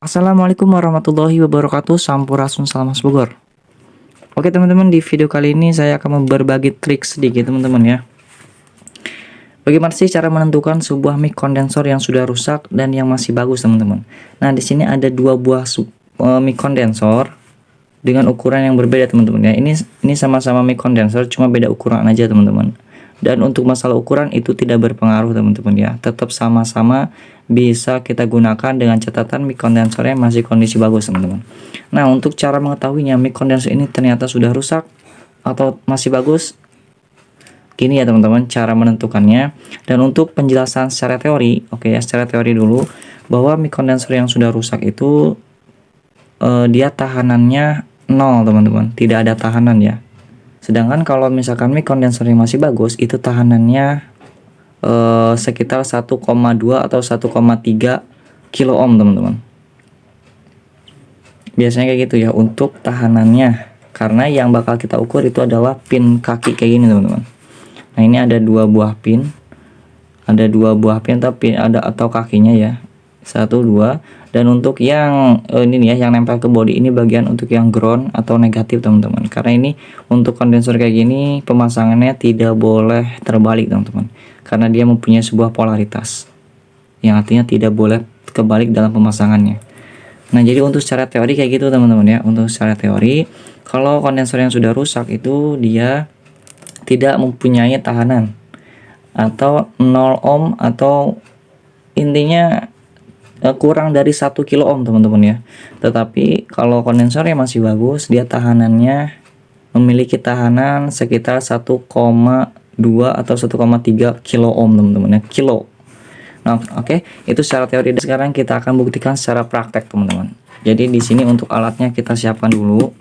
Assalamualaikum warahmatullahi wabarakatuh. Sampurasun salam Mas Bogor. Oke teman-teman, di video kali ini saya akan berbagi trik sedikit teman-teman ya. Bagaimana sih cara menentukan sebuah mic kondensor yang sudah rusak dan yang masih bagus teman-teman? Nah di sini ada dua buah mic kondensor dengan ukuran yang berbeda teman-teman ya. Ini sama-sama mic kondensor, cuma beda ukuran aja teman-teman. Dan untuk masalah ukuran itu tidak berpengaruh teman-teman ya. Tetap sama-sama bisa kita gunakan dengan catatan mic kondensornya masih kondisi bagus teman-teman. Nah untuk cara mengetahuinya mic kondensor ini ternyata sudah rusak atau masih bagus, gini ya teman-teman cara menentukannya. Dan untuk penjelasan secara teori, oke ya, secara teori dulu, bahwa mic kondensor yang sudah rusak itu dia tahanannya 0 teman-teman, tidak ada tahanan ya. Sedangkan kalau misalkan mic kondensor yang masih bagus itu tahanannya sekitar 1,2 atau 1,3 kilo ohm teman-teman. Biasanya kayak gitu ya untuk tahanannya, karena yang bakal kita ukur itu adalah pin kaki kayak gini teman-teman. Nah ini ada dua buah pin, tapi ada atau kakinya ya, 1, 2. Dan untuk yang ini nih ya, yang nempel ke body ini bagian untuk yang ground atau negatif teman-teman. Karena ini untuk kondensor kayak gini pemasangannya tidak boleh terbalik teman-teman, karena dia mempunyai sebuah polaritas yang artinya tidak boleh kebalik dalam pemasangannya. Nah jadi untuk secara teori kayak gitu teman-teman ya. Untuk secara teori, kalau kondensor yang sudah rusak itu dia tidak mempunyai tahanan atau 0 ohm, atau intinya kurang dari 1 kilo ohm teman-teman ya. Tetapi kalau kondensornya masih bagus, dia tahanannya memiliki tahanan sekitar 1,2 atau 1,3 kilo ohm teman-teman ya, kilo. Nah oke, itu secara teori. Sekarang kita akan buktikan secara praktek teman-teman. Jadi di sini untuk alatnya kita siapkan dulu.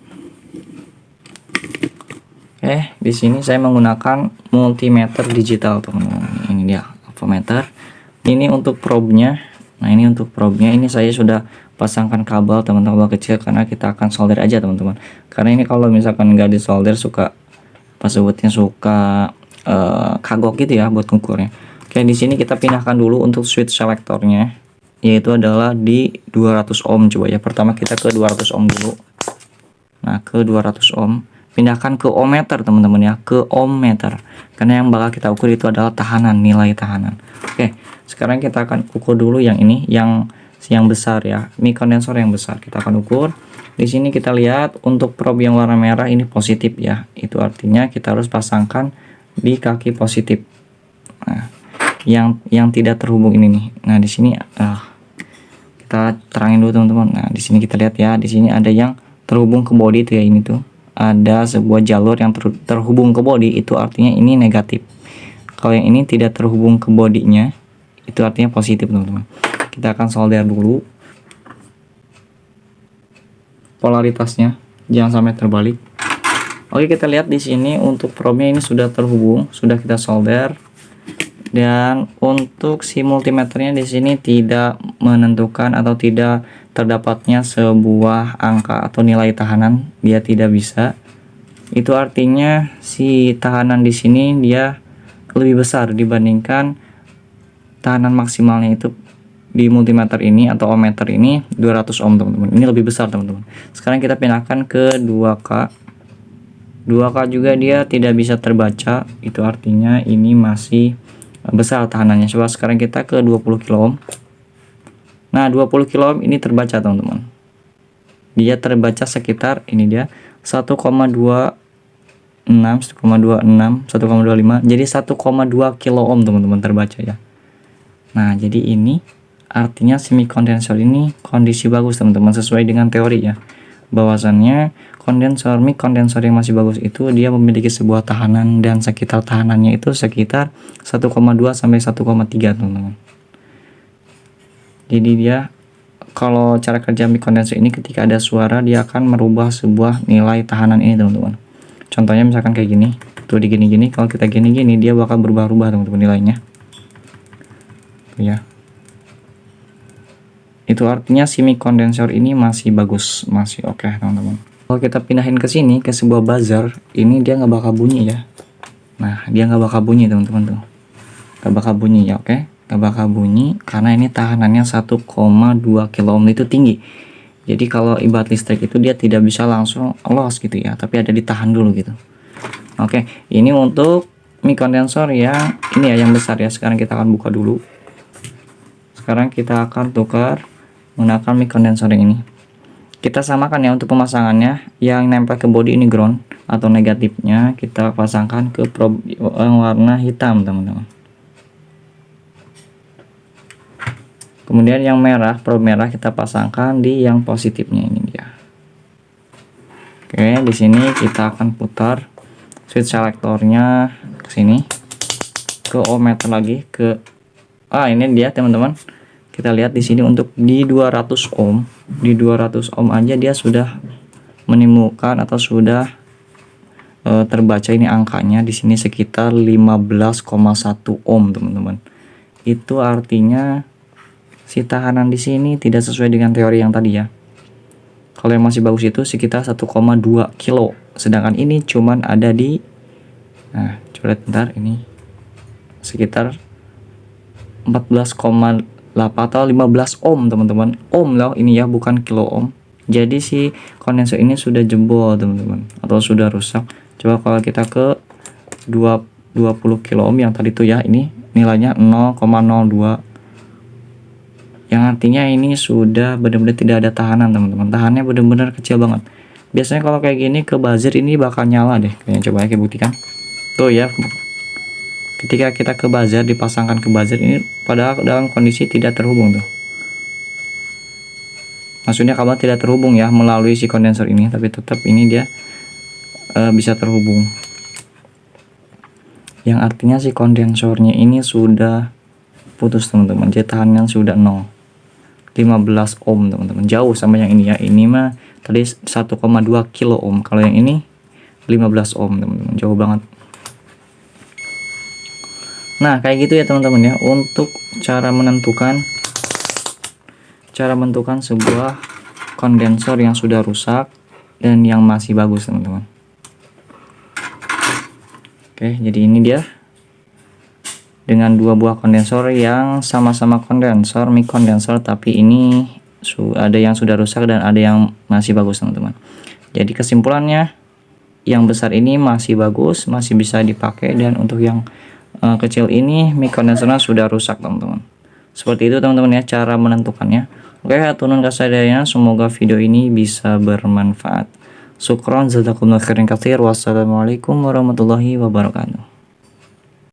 Oke, di sini saya menggunakan multimeter digital teman-teman. Ini dia voltmeter. Ini untuk probe-nya. Nah ini untuk probe-nya, ini saya sudah pasangkan kabel teman-teman, kabel kecil, karena kita akan solder aja teman-teman. Karena ini kalau misalkan nggak disolder suka pas sebutnya suka kagok gitu ya buat ngukurnya. Oke, di sini kita pindahkan dulu untuk switch selektornya, yaitu adalah di 200 ohm. Coba ya, pertama kita ke 200 ohm dulu. Nah ke 200 ohm, pindahkan ke ohmmeter teman-teman ya, ke ohmmeter, karena yang bakal kita ukur itu adalah tahanan, nilai tahanan. Oke, sekarang kita akan ukur dulu yang ini, yang besar ya, mic kondensor yang besar kita akan ukur. Di sini kita lihat untuk probe yang warna merah ini positif ya, itu artinya kita harus pasangkan di kaki positif. Nah yang tidak terhubung ini nih. Nah di sini kita terangin dulu teman-teman. Nah di sini kita lihat ya, di sini ada yang terhubung ke body itu ya, ini tuh ada sebuah jalur yang terhubung ke body, itu artinya ini negatif. Kalau yang ini tidak terhubung ke bodinya, itu artinya positif teman-teman. Kita akan solder dulu polaritasnya, jangan sampai terbalik. Oke, kita lihat di sini untuk probe-nya ini sudah terhubung, sudah kita solder. Dan untuk si multimeternya di sini tidak menentukan atau tidak terdapatnya sebuah angka atau nilai tahanan, dia tidak bisa. Itu artinya si tahanan di sini dia lebih besar dibandingkan tahanan maksimalnya itu di multimeter ini atau ohmmeter ini 200 ohm teman-teman. Ini lebih besar teman-teman. Sekarang kita pindahkan ke 2K. 2K juga dia tidak bisa terbaca, itu artinya ini masih besar tahanannya. Coba sekarang kita ke 20 kilo ohm. Nah 20 kilo ohm ini terbaca teman-teman. Dia terbaca sekitar ini dia 1,26, 1,26, 1,25. Jadi 1,2 kilo ohm teman-teman terbaca ya. Nah jadi ini artinya semi kondensor ini kondisi bagus teman-teman, sesuai dengan teori ya, bahwasannya mic kondensor yang masih bagus itu dia memiliki sebuah tahanan, dan sekitar tahanannya itu sekitar 1,2 sampai 1,3 teman-teman. Jadi dia, kalau cara kerja mic kondensor ini, ketika ada suara dia akan merubah sebuah nilai tahanan ini teman-teman. Contohnya misalkan kayak gini, tuh di gini-gini, kalau kita gini-gini dia bakal berubah-ubah teman-teman nilainya. Tuh ya. Itu artinya si mic kondensor ini masih bagus, masih oke teman-teman. Kalau kita pindahin ke sini, ke sebuah buzzer, ini dia nggak bakal bunyi ya. Nah dia nggak bakal bunyi teman-teman tuh, nggak bakal bunyi ya. Oke, nggak bakal bunyi karena ini tahanannya 1,2 kilo ohm, itu tinggi. Jadi kalau ibarat listrik itu dia tidak bisa langsung los gitu ya, tapi ada ditahan dulu gitu. Oke, ini untuk mic kondensor yang ini ya, yang besar ya. Sekarang kita akan buka dulu. Sekarang kita akan tukar menggunakan mic kondensor yang ini. Kita samakan ya untuk pemasangannya. Yang nempel ke body ini ground atau negatifnya kita pasangkan ke probe yang warna hitam, teman-teman. Kemudian yang merah, probe merah kita pasangkan di yang positifnya, ini dia. Oke, di sini kita akan putar switch selektornya ke sini, ke ohmmeter lagi, ke ini dia teman-teman. Kita lihat di sini untuk di 200 ohm, di 200 ohm aja dia sudah menemukan atau sudah terbaca ini angkanya di sini sekitar 15,1 ohm, teman-teman. Itu artinya si tahanan di sini tidak sesuai dengan teori yang tadi ya. Kalau yang masih bagus itu sekitar 1,2 kilo, sedangkan ini cuman ada di, nah coba lihat bentar, ini sekitar 14,8 atau 15 ohm, teman-teman. Ohm loh ini ya, bukan kilo ohm. Jadi si kondensor ini sudah jebol, teman-teman, atau sudah rusak. Coba kalau kita ke 20 kilo ohm yang tadi tuh ya, ini nilainya 0,02, yang artinya ini sudah benar-benar tidak ada tahanan, teman-teman. Tahannya benar-benar kecil banget. Biasanya kalau kayak gini ke buzzer ini bakal nyala deh kayaknya. Coba ya kita buktikan tuh ya, ketika kita ke buzzer, dipasangkan ke buzzer ini padahal dalam kondisi tidak terhubung tuh. Maksudnya kabel tidak terhubung ya melalui si kondensor ini, tapi tetap ini dia bisa terhubung. Yang artinya si kondensornya ini sudah putus, teman-teman. Jadi tahanannya sudah 0. 15 ohm, teman-teman. Jauh sama yang ini ya. Ini mah tadi 1,2 kilo ohm. Kalau yang ini 15 ohm, teman-teman. Jauh banget. Nah, kayak gitu ya, teman-teman ya, untuk cara menentukan sebuah kondensor yang sudah rusak dan yang masih bagus, teman-teman. Oke, jadi ini dia dengan dua buah kondensor yang sama-sama kondensor, mic kondensor, tapi ini ada yang sudah rusak dan ada yang masih bagus, teman-teman. Jadi kesimpulannya, yang besar ini masih bagus, masih bisa dipakai, dan untuk yang kecil ini mic kondensornya sudah rusak, teman-teman. Seperti itu, teman-teman ya, cara menentukannya. Oke, haturun kasadayana, semoga video ini bisa bermanfaat. Syukron, jazakumullah khairan katsir. Wassalamualaikum warahmatullahi wabarakatuh.